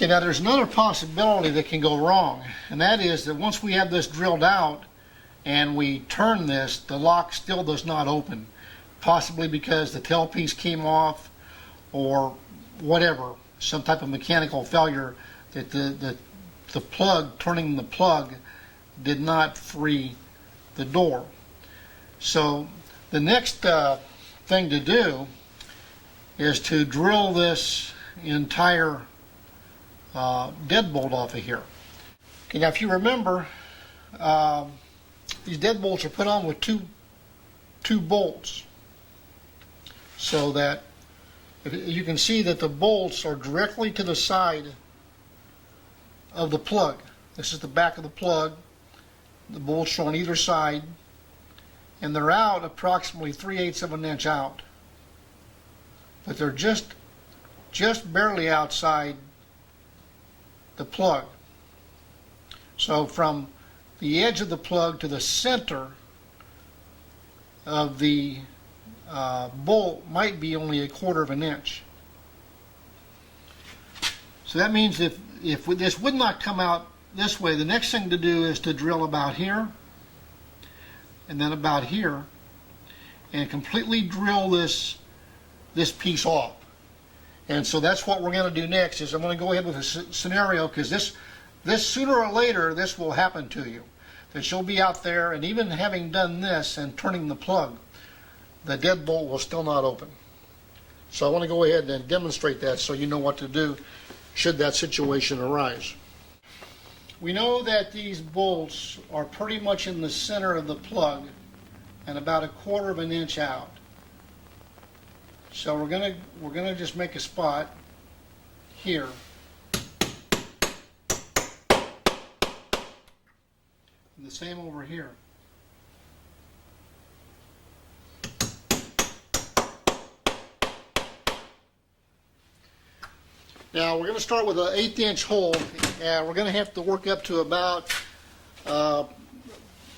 Okay, now there's another possibility that can go wrong, and that is that once we have this drilled out and we turn this, the lock still does not open, possibly because the tailpiece came off or whatever, some type of mechanical failure that the plug, turning the plug, did not free the door. So the next thing to do is to drill this entire deadbolt off of here. Okay, now if you remember, these deadbolts are put on with two bolts, so that you can see that the bolts are directly to the side of the plug. This is the back of the plug. The bolts are on either side, and they're out approximately 3/8 of an inch out, but they're just barely outside the plug. So from the edge of the plug to the center of the bolt might be only 1/4 of an inch. So that means if this would not come out this way, the next thing to do is to drill about here and then about here and completely drill this piece off. And so that's what we're going to do next. Is I'm going to go ahead with a scenario, because this sooner or later this will happen to you, that you'll be out there, and even having done this and turning the plug, the deadbolt will still not open. So I want to go ahead and demonstrate that so you know what to do should that situation arise. We know that these bolts are pretty much in the center of the plug and about 1/4 of an inch out. So we're gonna just make a spot here. And the same over here. Now we're going to start with an 1/8 inch hole, and we're going to have to work up to about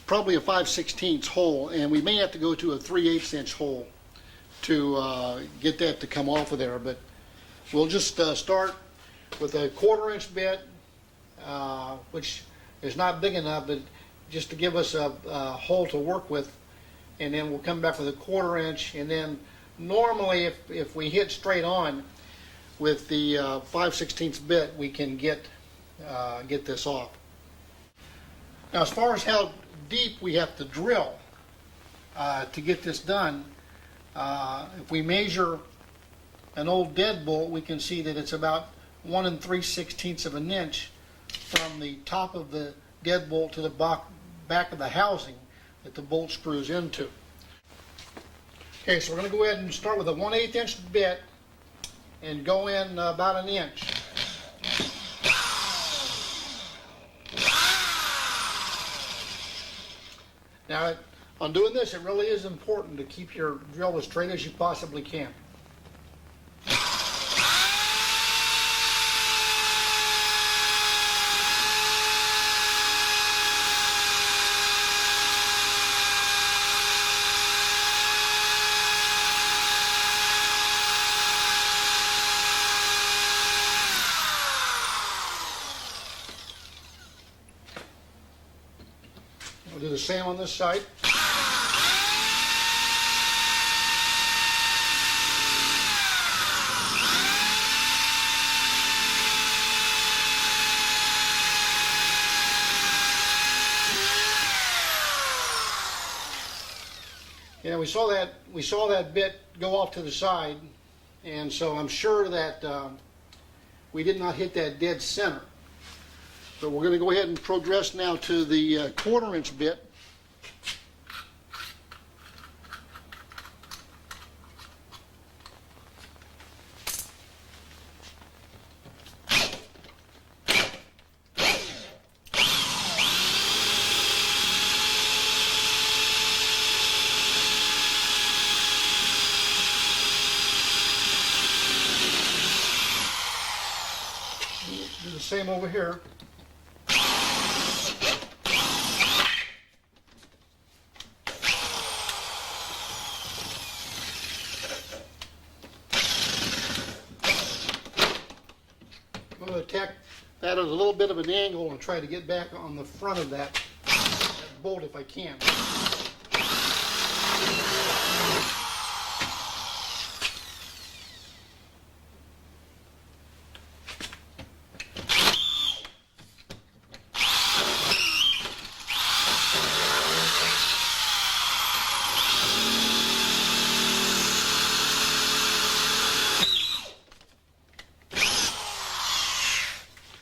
probably a 5/16 hole, and we may have to go to a 3/8 inch hole to get that to come off of there. But we'll just start with a 1/4 inch bit, which is not big enough, but just to give us a hole to work with, and then we'll come back with a 1/4 inch, and then normally if we hit straight on with the 5/16 bit, we can get this off. Now, as far as how deep we have to drill to get this done, if we measure an old deadbolt, we can see that it's about 1 3/16 of an inch from the top of the deadbolt to the back of the housing that the bolt screws into. Okay, so we're going to go ahead and start with a 1/8 inch bit and go in about 1 inch. Now, on doing this, it really is important to keep your drill as straight as you possibly can. We'll do the same on this side. Yeah, we saw that bit go off to the side, and so I'm sure that we did not hit that dead center. So we're going to go ahead and progress now to the 1/4 inch bit. Do the same over here. I'm going to attack that at a little bit of an angle and try to get back on the front of that bolt if I can.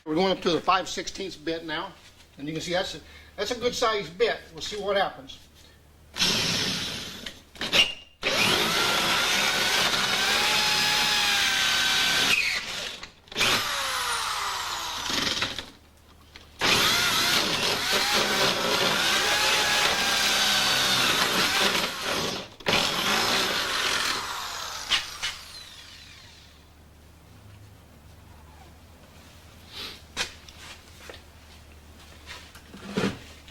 We're going up to the 5/16 bit now, and you can see that's a good sized bit. We'll see what happens.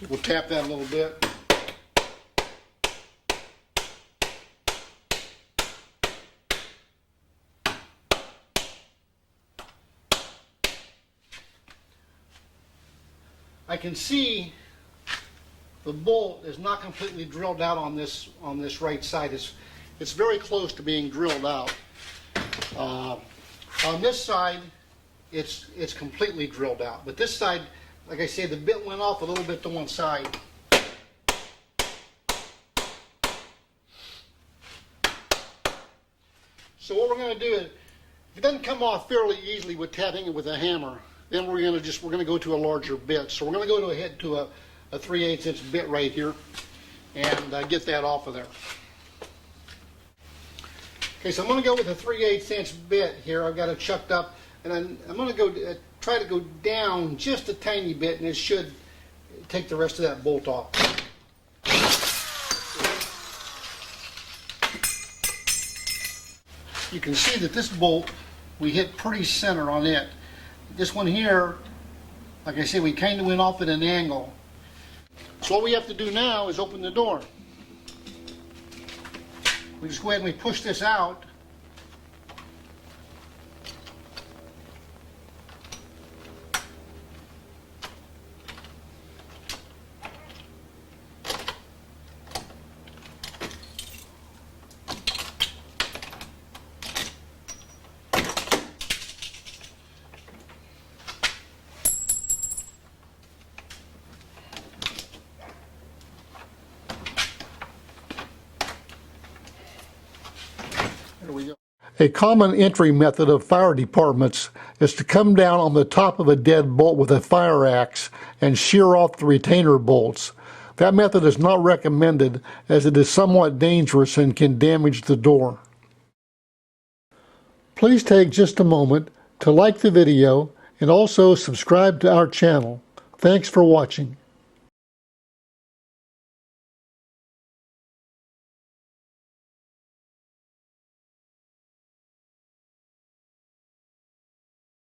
We'll tap that a little bit. I can see the bolt is not completely drilled out on this right side. It's very close to being drilled out. On this side, it's completely drilled out. But this side, like I say, the bit went off a little bit to one side. So what we're going to do is, if it doesn't come off fairly easily with tapping it with a hammer, then we're going to go to a larger bit. So we're going to go ahead to a 3/8 inch bit right here and get that off of there. Okay, so I'm going to go with a 3/8 inch bit here. I've got it chucked up, and I'm going to go try to go down just a tiny bit, and it should take the rest of that bolt off. You can see that this bolt, we hit pretty center on it. This one here, like I said, we kind of went off at an angle. So all we have to do now is open the door. We just go ahead and we push this out. There we go. A common entry method of fire departments is to come down on the top of a dead bolt with a fire axe and shear off the retainer bolts. That method is not recommended as it is somewhat dangerous and can damage the door. Please take just a moment to like the video and also subscribe to our channel. Thanks for watching.